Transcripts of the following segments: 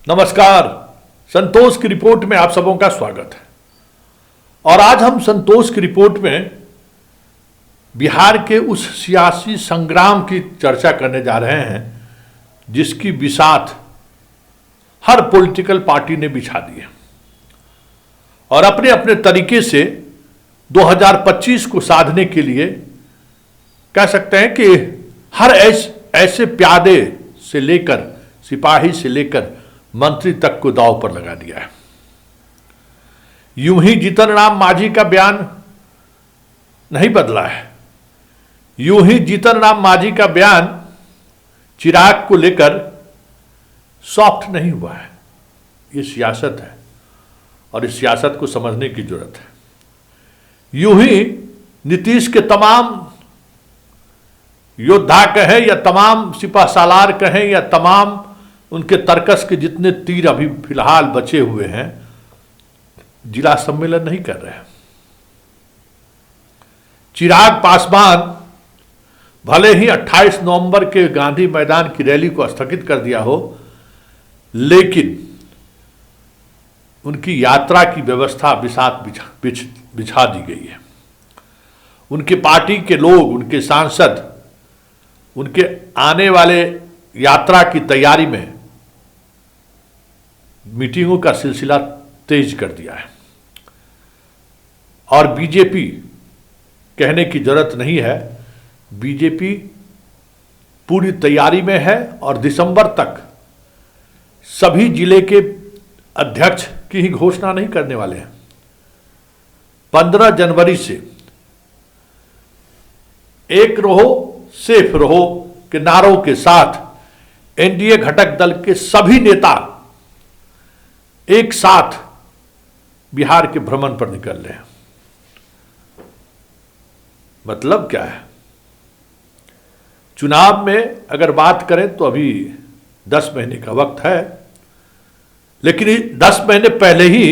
नमस्कार। संतोष की रिपोर्ट में आप सबों का स्वागत है। और आज हम संतोष की रिपोर्ट में बिहार के उस सियासी संग्राम की चर्चा करने जा रहे हैं जिसकी बिसात हर पॉलिटिकल पार्टी ने बिछा दी है और अपने अपने तरीके से 2025 को साधने के लिए कह सकते हैं कि हर ऐसे प्यादे से लेकर सिपाही से लेकर मंत्री तक को दांव पर लगा दिया है। यूं ही जीतन राम मांझी का बयान नहीं बदला है। यूं ही जीतन राम मांझी का बयान चिराग को लेकर सॉफ्ट नहीं हुआ है। ये सियासत है और इस सियासत को समझने की जरूरत है। यूं ही नीतीश के तमाम योद्धा कहें या तमाम सिपह सालार कहें या तमाम उनके तर्कस के जितने तीर अभी फिलहाल बचे हुए हैं जिला सम्मेलन नहीं कर रहे हैं। चिराग पासवान भले ही 28 नवंबर के गांधी मैदान की रैली को स्थगित कर दिया हो, लेकिन उनकी यात्रा की व्यवस्था बिछा दी गई है। उनकी पार्टी के लोग, उनके सांसद, उनके आने वाले यात्रा की तैयारी में मीटिंगों का सिलसिला तेज कर दिया है। और बीजेपी कहने की जरूरत नहीं है, बीजेपी पूरी तैयारी में है और दिसंबर तक सभी जिले के अध्यक्ष की ही घोषणा नहीं करने वाले हैं। 15 जनवरी से एक रहो सेफ रहो के नारों के साथ एनडीए घटक दल के सभी नेता एक साथ बिहार के भ्रमण पर निकल रहे हैं। मतलब क्या है? चुनाव में अगर बात करें तो अभी 10 महीने का वक्त है, लेकिन 10 महीने पहले ही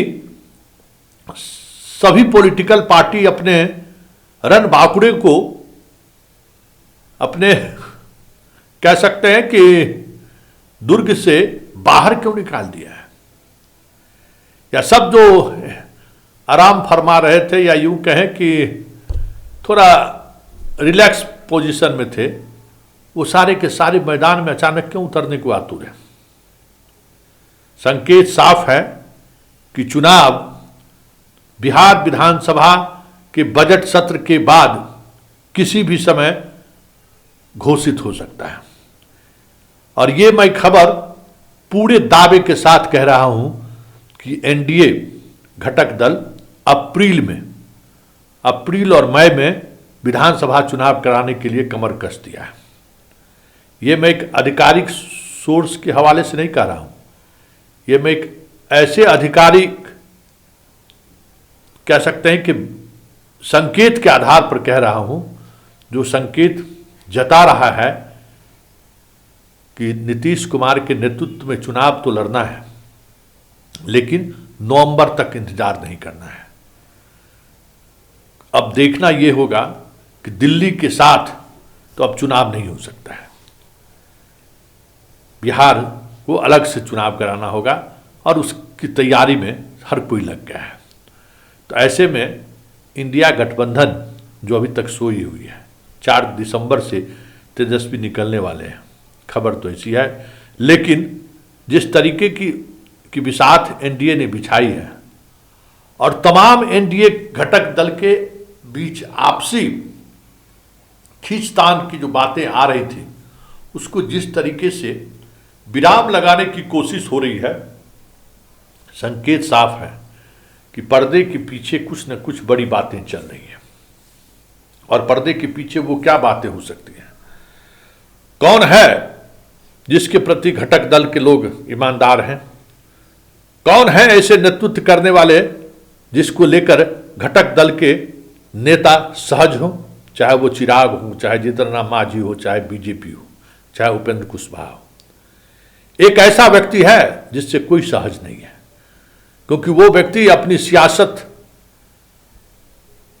सभी पॉलिटिकल पार्टी अपने रण बांकुड़े को अपने कह सकते हैं कि दुर्ग से बाहर क्यों निकाल दिया है। या सब जो आराम फरमा रहे थे या यूं कहें कि थोड़ा रिलैक्स पोजीशन में थे, वो सारे के सारे मैदान में अचानक क्यों उतरने को आतुर है। संकेत साफ है कि चुनाव बिहार विधानसभा के बजट सत्र के बाद किसी भी समय घोषित हो सकता है। और ये मैं खबर पूरे दावे के साथ कह रहा हूं कि एनडीए घटक दल अप्रैल और मई में विधानसभा चुनाव कराने के लिए कमर कस दिया है। ये मैं एक आधिकारिक सोर्स के हवाले से नहीं कह रहा हूं, ये मैं एक ऐसे आधिकारिक कह सकते हैं कि संकेत के आधार पर कह रहा हूं जो संकेत जता रहा है कि नीतीश कुमार के नेतृत्व में चुनाव तो लड़ना है, लेकिन नवंबर तक इंतजार नहीं करना है। अब देखना यह होगा कि दिल्ली के साथ तो अब चुनाव नहीं हो सकता है, बिहार को अलग से चुनाव कराना होगा और उसकी तैयारी में हर कोई लग गया है। तो ऐसे में इंडिया गठबंधन जो अभी तक सोई हुई है, 4 दिसंबर से तेजस्वी निकलने वाले हैं, खबर तो ऐसी है। लेकिन जिस तरीके की बिसात एनडीए ने बिछाई है और तमाम एनडीए घटक दल के बीच आपसी खींचतान की जो बातें आ रही थी, उसको जिस तरीके से विराम लगाने की कोशिश हो रही है, संकेत साफ है कि पर्दे के पीछे कुछ न कुछ बड़ी बातें चल रही हैं। और पर्दे के पीछे वो क्या बातें हो सकती हैं? कौन है जिसके प्रति घटक दल के लोग ईमानदार हैं? कौन है ऐसे नेतृत्व करने वाले जिसको लेकर घटक दल के नेता सहज हो, चाहे वो चिराग हो, चाहे जीतन राम मांझी हो, चाहे बीजेपी हो, चाहे उपेंद्र कुशवाहा हो। एक ऐसा व्यक्ति है जिससे कोई सहज नहीं है, क्योंकि वो व्यक्ति अपनी सियासत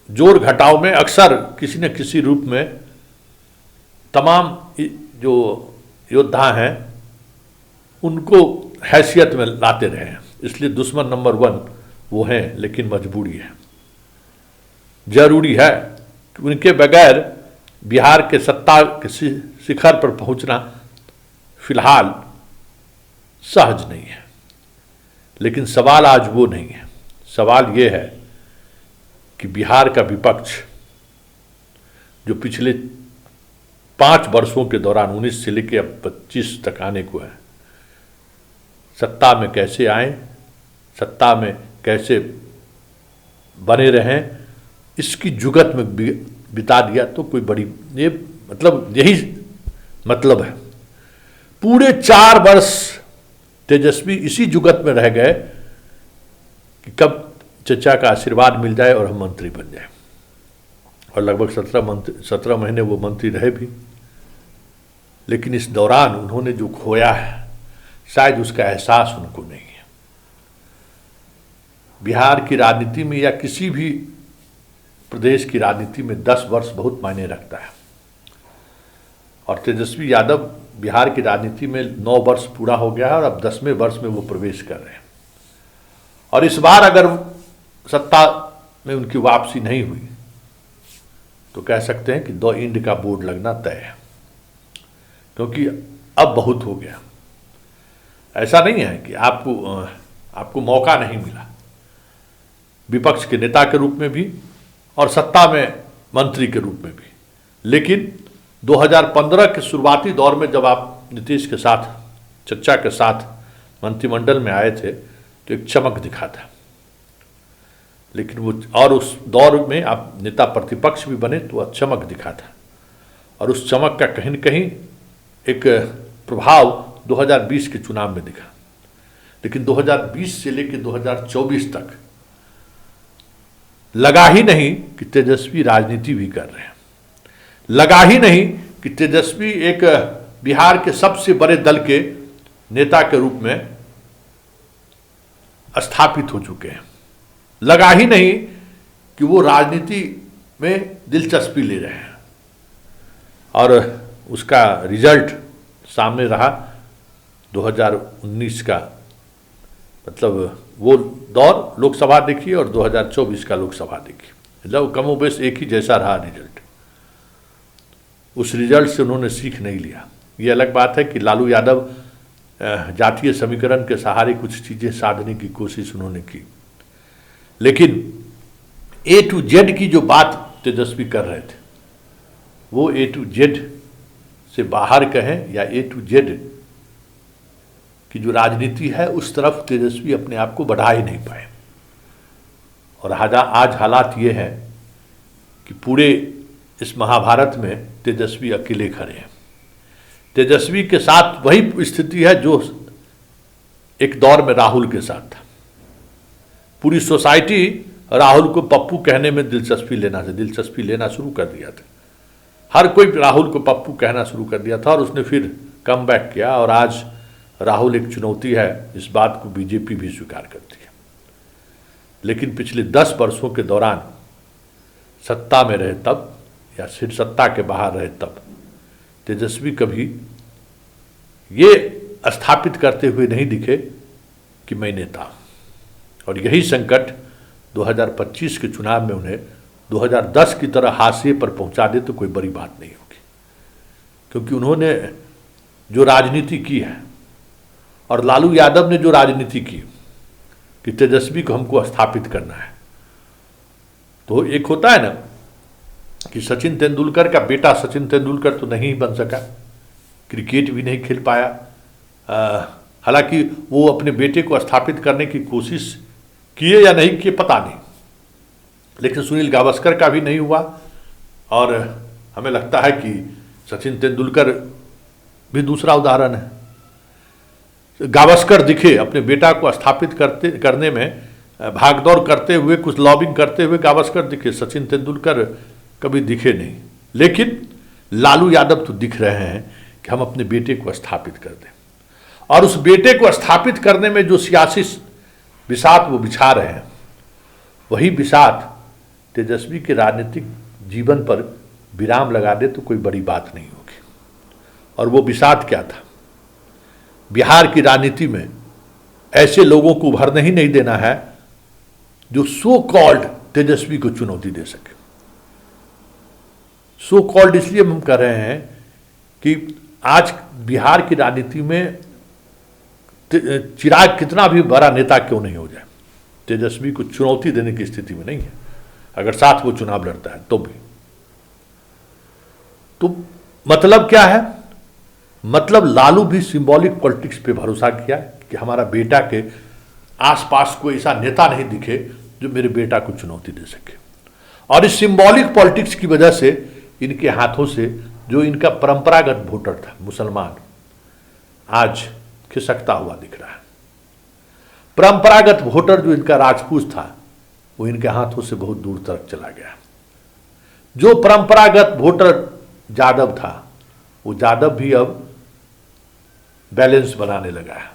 जोड़ घटाव में अक्सर किसी न किसी रूप में तमाम जो योद्धा हैं उनको हैसियत में लाते रहे हैं, इसलिए दुश्मन नंबर 1 वो हैं, लेकिन मजबूरी है, जरूरी है कि उनके बगैर बिहार के सत्ता के शिखर पर पहुंचना फिलहाल सहज नहीं है। लेकिन सवाल आज वो नहीं है, सवाल ये है कि बिहार का विपक्ष जो पिछले 5 वर्षों के दौरान 19 से लेकर अब 25 तक आने को है, सत्ता में कैसे आए, सत्ता में कैसे बने रहें, इसकी जुगत में बिता दिया तो कोई बड़ी, ये मतलब यही मतलब है। पूरे 4 वर्ष तेजस्वी इसी जुगत में रह गए कि कब चचा का आशीर्वाद मिल जाए और हम मंत्री बन जाए, और लगभग 17 महीने वो मंत्री रहे भी। लेकिन इस दौरान उन्होंने जो खोया है शायद उसका एहसास उनको नहीं है। बिहार की राजनीति में या किसी भी प्रदेश की राजनीति में 10 वर्ष बहुत मायने रखता है, और तेजस्वी यादव बिहार की राजनीति में 9 वर्ष पूरा हो गया है और अब 10वें वर्ष में वो प्रवेश कर रहे हैं। और इस बार अगर सत्ता में उनकी वापसी नहीं हुई तो कह सकते हैं कि 2 इंड का बोर्ड लगना तय है, क्योंकि अब बहुत हो गया। ऐसा नहीं है कि आपको मौका नहीं मिला, विपक्ष के नेता के रूप में भी और सत्ता में मंत्री के रूप में भी। लेकिन 2015 के शुरुआती दौर में जब आप नीतीश के साथ, चचा के साथ मंत्रिमंडल में आए थे तो एक चमक दिखा था। लेकिन वो, और उस दौर में आप नेता प्रतिपक्ष भी बने तो चमक दिखा था, और उस चमक का कहीं न कहीं एक प्रभाव 2020 के चुनाव में दिखा। लेकिन 2020 से लेकर 2024 तक लगा ही नहीं कि तेजस्वी राजनीति भी कर रहे हैं, लगा ही नहीं कि तेजस्वी एक बिहार के सबसे बड़े दल के नेता के रूप में स्थापित हो चुके हैं, लगा ही नहीं कि वो राजनीति में दिलचस्पी ले रहे हैं। और उसका रिजल्ट सामने रहा 2019 का, मतलब वो दौर लोकसभा देखिए और 2024 का लोकसभा देखिए, मतलब कमोबेश एक ही जैसा रहा रिजल्ट। उस रिजल्ट से उन्होंने सीख नहीं लिया। ये अलग बात है कि लालू यादव जातीय समीकरण के सहारे कुछ चीज़ें साधने की कोशिश उन्होंने की, लेकिन A to Z की जो बात तेजस्वी कर रहे थे वो A to Z से बाहर कहें या A to Z की जो राजनीति है उस तरफ तेजस्वी अपने आप को बढ़ा ही नहीं पाए। और आज हालात ये हैं कि पूरे इस महाभारत में तेजस्वी अकेले खड़े हैं। तेजस्वी के साथ वही स्थिति है जो एक दौर में राहुल के साथ था। पूरी सोसाइटी राहुल को पप्पू कहने में दिलचस्पी लेना शुरू कर दिया था। हर कोई राहुल को पप्पू कहना शुरू कर दिया था और उसने फिर कम बैक किया, और आज राहुल एक चुनौती है, इस बात को बीजेपी भी स्वीकार करती है। लेकिन पिछले 10 वर्षों के दौरान सत्ता में रहे तब या सिर्फ सत्ता के बाहर रहे तब तेजस्वी कभी ये स्थापित करते हुए नहीं दिखे कि मैं नेता हूं। और यही संकट 2025 के चुनाव में उन्हें 2010 की तरह हाशिए पर पहुंचा दे तो कोई बड़ी बात नहीं होगी, क्योंकि उन्होंने जो राजनीति की है और लालू यादव ने जो राजनीति की कि तेजस्वी को हमको स्थापित करना है। तो एक होता है ना कि सचिन तेंदुलकर का बेटा सचिन तेंदुलकर तो नहीं बन सका, क्रिकेट भी नहीं खेल पाया। हालांकि वो अपने बेटे को स्थापित करने की कोशिश किए या नहीं किए पता नहीं, लेकिन सुनील गावस्कर का भी नहीं हुआ। और हमें लगता है कि सचिन तेंदुलकर भी दूसरा उदाहरण है। गावस्कर दिखे अपने बेटा को स्थापित करने में भागदौड़ करते हुए, कुछ लॉबिंग करते हुए गावस्कर दिखे, सचिन तेंदुलकर कभी दिखे नहीं। लेकिन लालू यादव तो दिख रहे हैं कि हम अपने बेटे को स्थापित कर दें, और उस बेटे को स्थापित करने में जो सियासी बिसात वो बिछा रहे हैं, वही बिसात तेजस्वी के राजनीतिक जीवन पर विराम लगा दे तो कोई बड़ी बात नहीं होगी। और वो बिसात क्या था? बिहार की राजनीति में ऐसे लोगों को उभरने ही नहीं देना है जो सो कॉल्ड तेजस्वी को चुनौती दे सके। सो कॉल्ड इसलिए हम कर रहे हैं कि आज बिहार की राजनीति में चिराग कितना भी बड़ा नेता क्यों नहीं हो जाए, तेजस्वी को चुनौती देने की स्थिति में नहीं है, अगर साथ वो चुनाव लड़ता है तो भी। तो मतलब क्या है? मतलब लालू भी सिंबॉलिक पॉलिटिक्स पे भरोसा किया कि हमारा बेटा के आसपास कोई ऐसा नेता नहीं दिखे जो मेरे बेटा को चुनौती दे सके। और इस सिंबॉलिक पॉलिटिक्स की वजह से इनके हाथों से जो इनका परंपरागत वोटर था मुसलमान, आज खिसकता हुआ दिख रहा है। परंपरागत वोटर जो इनका राजपूत था वो इनके हाथों से बहुत दूर तक चला गया। जो परंपरागत वोटर यादव था वो यादव भी अब बैलेंस बनाने लगा है।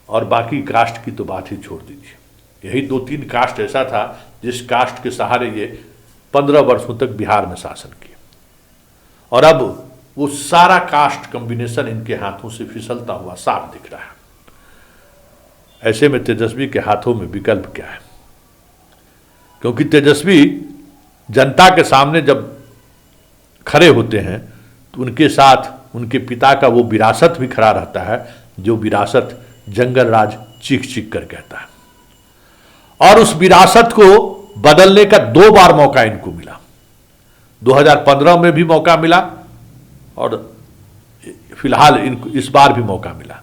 और बाकी कास्ट की तो बात ही छोड़ दीजिए। यही 2-3 कास्ट ऐसा था जिस कास्ट के सहारे ये 15 वर्षों तक बिहार में शासन किया, और अब वो सारा कास्ट कॉम्बिनेशन इनके हाथों से फिसलता हुआ साफ दिख रहा है। ऐसे में तेजस्वी के हाथों में विकल्प क्या है? क्योंकि तेजस्वी जनता के सामने जब खड़े होते हैं तो उनके साथ उनके पिता का वो विरासत भी खड़ा रहता है, जो विरासत जंगल राज चीख चीख कर कहता है। और उस विरासत को बदलने का 2 बार मौका इनको मिला। 2015 में भी मौका मिला और फिलहाल इनको इस बार भी मौका मिला,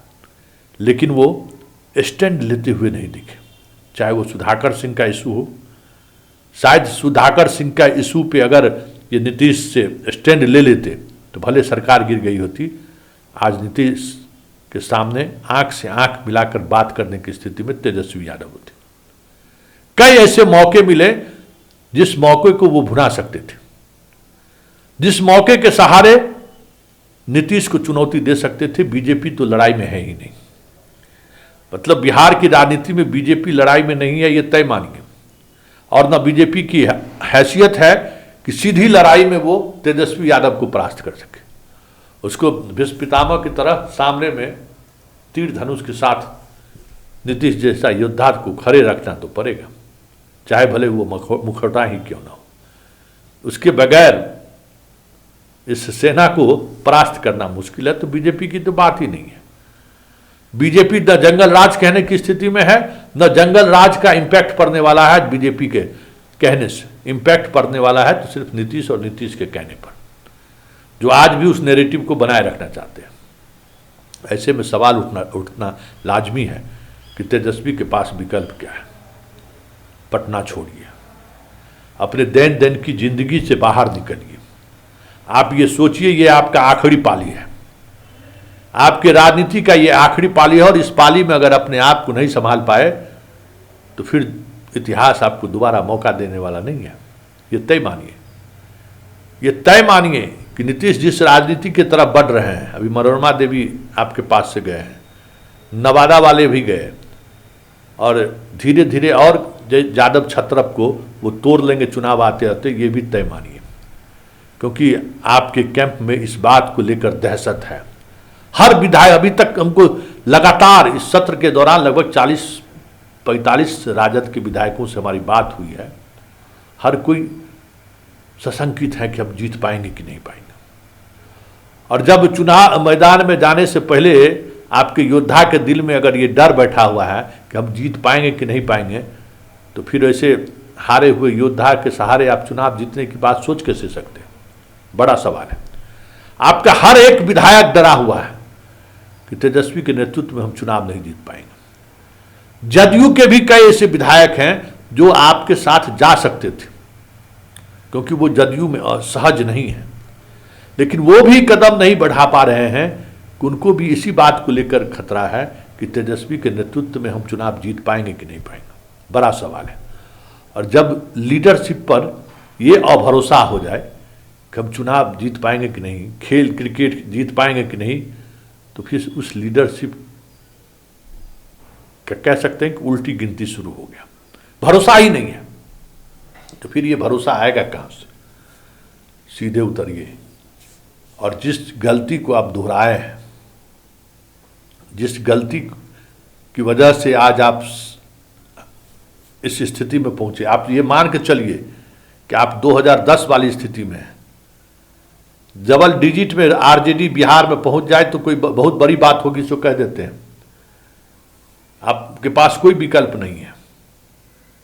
लेकिन वो स्टैंड लेते हुए नहीं दिखे। चाहे वो सुधाकर सिंह का इशू हो, शायद सुधाकर सिंह का इशू पे अगर ये नीतीश से स्टैंड ले लेते तो भले सरकार गिर गई होती। आज नीतीश के सामने आंख से आंख मिलाकर बात करने की स्थिति में तेजस्वी यादव होते। कई ऐसे मौके मिले जिस मौके को वो भुना सकते थे, जिस मौके के सहारे नीतीश को चुनौती दे सकते थे। बीजेपी तो लड़ाई में है ही नहीं। मतलब बिहार की राजनीति में बीजेपी लड़ाई में नहीं है, ये तय मानिए। और न बीजेपी की हैसियत है कि सीधी लड़ाई में वो तेजस्वी यादव को परास्त कर सके। उसको भीष्म पितामह की तरह सामने में तीर धनुष के साथ नीतीश जैसा योद्धा को खड़े रखना तो पड़ेगा, चाहे भले वो मुखौटा ही क्यों ना हो। उसके बगैर इस सेना को परास्त करना मुश्किल है। तो बीजेपी की तो बात ही नहीं है। बीजेपी न जंगल राज कहने की स्थिति में है, न जंगल राज का इंपैक्ट पड़ने वाला है बीजेपी के कहने से। इंपैक्ट पड़ने वाला है तो सिर्फ नीतीश और नीतीश के कहने पर, जो आज भी उस नैरेटिव को बनाए रखना चाहते हैं। ऐसे में सवाल उठना लाजमी है कि तेजस्वी के पास विकल्प क्या है। पटना छोड़िए, अपने दैन दैन की जिंदगी से बाहर निकलिए। आप ये सोचिए ये आपका आखिरी पाली है, आपके राजनीति का ये आखिरी पाली है। और इस पाली में अगर अपने आप को नहीं संभाल पाए तो फिर इतिहास आपको दोबारा मौका देने वाला नहीं है। ये तय मानिए, ये तय मानिए कि नीतीश जिस राजनीति की तरफ बढ़ रहे हैं, अभी मनोरमा देवी आपके पास से गए हैं, नवादा वाले भी गए, और धीरे धीरे और यादव छत्रप को वो तोड़ लेंगे चुनाव आते आते, ये भी तय मानिए। क्योंकि आपके कैंप में इस बात को लेकर दहशत है। हर विधायक, अभी तक हमको लगातार इस सत्र के दौरान लगभग 40-45 राजद के विधायकों से हमारी बात हुई है। हर कोई सशंकित है कि हम जीत पाएंगे कि नहीं पाएंगे। और जब चुनाव मैदान में जाने से पहले आपके योद्धा के दिल में अगर ये डर बैठा हुआ है कि हम जीत पाएंगे कि नहीं पाएंगे, तो फिर ऐसे हारे हुए योद्धा के सहारे आप चुनाव जीतने की बात सोच कैसे सकते हैं? बड़ा सवाल है। आपका हर एक विधायक डरा हुआ है कि तेजस्वी के नेतृत्व में हम चुनाव नहीं जीत पाएंगे। जदयू के भी कई ऐसे विधायक हैं जो आपके साथ जा सकते थे, क्योंकि वो जदयू में असहज नहीं है, लेकिन वो भी कदम नहीं बढ़ा पा रहे हैं कि उनको भी इसी बात को लेकर खतरा है कि तेजस्वी के नेतृत्व में हम चुनाव जीत पाएंगे कि नहीं पाएंगे। बड़ा सवाल है। और जब लीडरशिप पर ये अभरोसा हो जाए कि हम चुनाव जीत पाएंगे कि नहीं, खेल क्रिकेट जीत पाएंगे कि नहीं, तो फिर उस लीडरशिप क्या कह सकते हैं कि उल्टी गिनती शुरू हो गया। भरोसा ही नहीं है, तो फिर ये भरोसा आएगा कहाँ से? सीधे उतरिए और जिस गलती को आप दोहराए हैं, जिस गलती की वजह से आज आप इस स्थिति में पहुंचे। आप ये मान के चलिए कि आप 2010 वाली स्थिति में हैं। डबल डिजिट में आरजेडी बिहार में पहुंच जाए तो कोई बहुत बड़ी बात होगी, सो कह देते हैं। आपके पास कोई विकल्प नहीं है।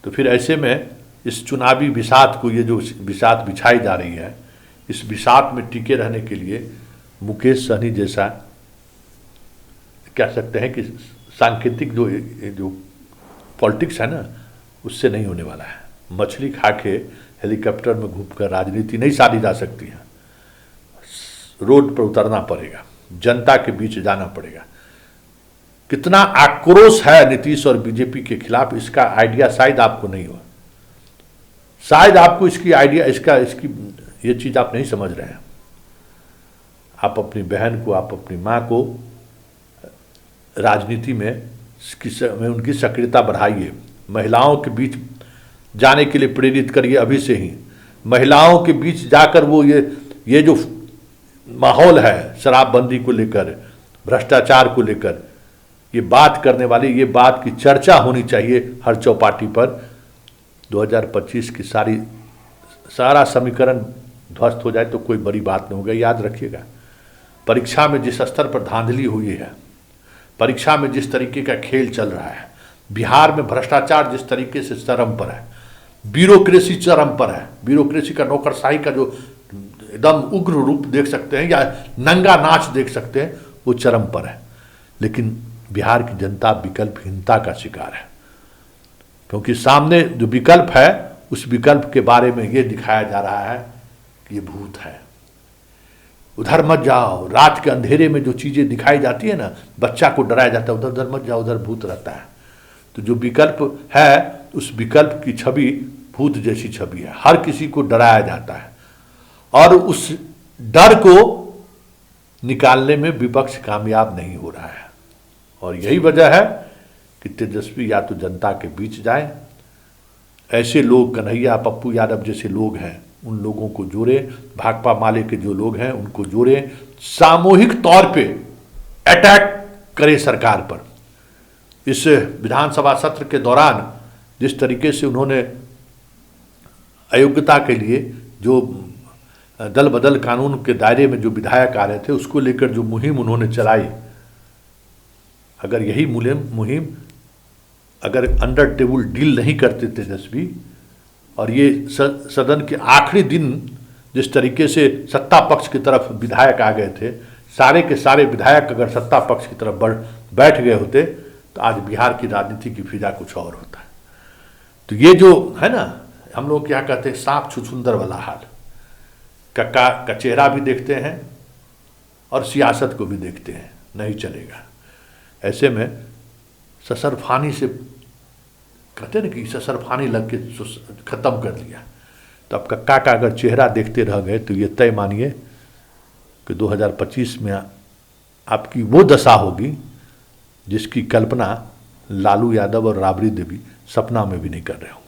तो फिर ऐसे में इस चुनावी बिसात को, ये जो बिसात बिछाई जा रही है, इस बिसात में टिके रहने के लिए मुकेश सहनी जैसा, कह सकते हैं कि सांकेतिक जो पॉलिटिक्स है ना, उससे नहीं होने वाला है। मछली खा के हेलीकॉप्टर में घूमकर राजनीति नहीं साधी जा सकती है। रोड पर उतरना पड़ेगा, जनता के बीच जाना पड़ेगा। कितना आक्रोश है नीतीश और बीजेपी के खिलाफ, इसका आइडिया शायद आपको नहीं हो, शायद आपको इसकी आइडिया इसकी ये चीज आप नहीं समझ रहे हैं। आप अपनी बहन को, आप अपनी माँ को राजनीति में उनकी सक्रियता बढ़ाइए, महिलाओं के बीच जाने के लिए प्रेरित करिए अभी से ही। महिलाओं के बीच जाकर वो ये जो माहौल है शराबबंदी को लेकर, भ्रष्टाचार को लेकर, ये बात करने वाली, ये बात की चर्चा होनी चाहिए हर चौपाटी पर। 2025 की सारा समीकरण ध्वस्त हो जाए तो कोई बड़ी बात नहीं होगा। याद रखिएगा, परीक्षा में जिस स्तर पर धांधली हुई है, परीक्षा में जिस तरीके का खेल चल रहा है, बिहार में भ्रष्टाचार जिस तरीके से चरम पर है, ब्यूरोक्रेसी चरम पर है, ब्यूरोक्रेसी का नौकरशाही का जो एकदम उग्र रूप देख सकते हैं या नंगा नाच देख सकते हैं, वो चरम पर है। लेकिन बिहार की जनता विकल्पहीनता का शिकार है, क्योंकि सामने जो विकल्प है, उस विकल्प के बारे में ये दिखाया जा रहा है कि ये भूत है, उधर मत जाओ। रात के अंधेरे में जो चीजें दिखाई जाती है ना, बच्चा को डराया जाता है, उधर उधर मत जाओ, उधर भूत रहता है। तो जो विकल्प है, उस विकल्प की छवि भूत जैसी छवि है, हर किसी को डराया जाता है, और उस डर को निकालने में विपक्ष कामयाब नहीं हो रहा है। और यही वजह है कि तेजस्वी या तो जनता के बीच जाए, ऐसे लोग, कन्हैया पप्पू यादव जैसे लोग हैं, उन लोगों को जोड़े, भाकपा माले के जो लोग हैं उनको जोड़े, सामूहिक तौर पे अटैक करे सरकार पर। इस विधानसभा सत्र के दौरान जिस तरीके से उन्होंने अयोग्यता के लिए जो दल बदल कानून के दायरे में जो विधायक आ रहे थे, उसको लेकर जो मुहिम उन्होंने चलाई, अगर यही मुहिम अगर अंडर टेबल डील नहीं करते तेजस्वी, और ये सदन के आखिरी दिन जिस तरीके से सत्ता पक्ष की तरफ विधायक आ गए थे, सारे के सारे विधायक अगर सत्ता पक्ष की तरफ बैठ गए होते, तो आज बिहार की राजनीति की फिजा कुछ और होता है। तो ये जो है ना, हम लोग क्या कहते हैं, सांप छुछुंदर वाला हाल, कक्का का चेहरा भी देखते हैं और सियासत को भी देखते हैं, नहीं चलेगा। ऐसे में ससरफानी से कहते हैं ना कि ससरफानी लग के खत्म कर लिया। तो अब कक्का का अगर चेहरा देखते रह गए तो ये तय मानिए कि 2025 में आपकी वो दशा होगी जिसकी कल्पना लालू यादव और राबड़ी देवी सपना में भी नहीं कर रहे हो।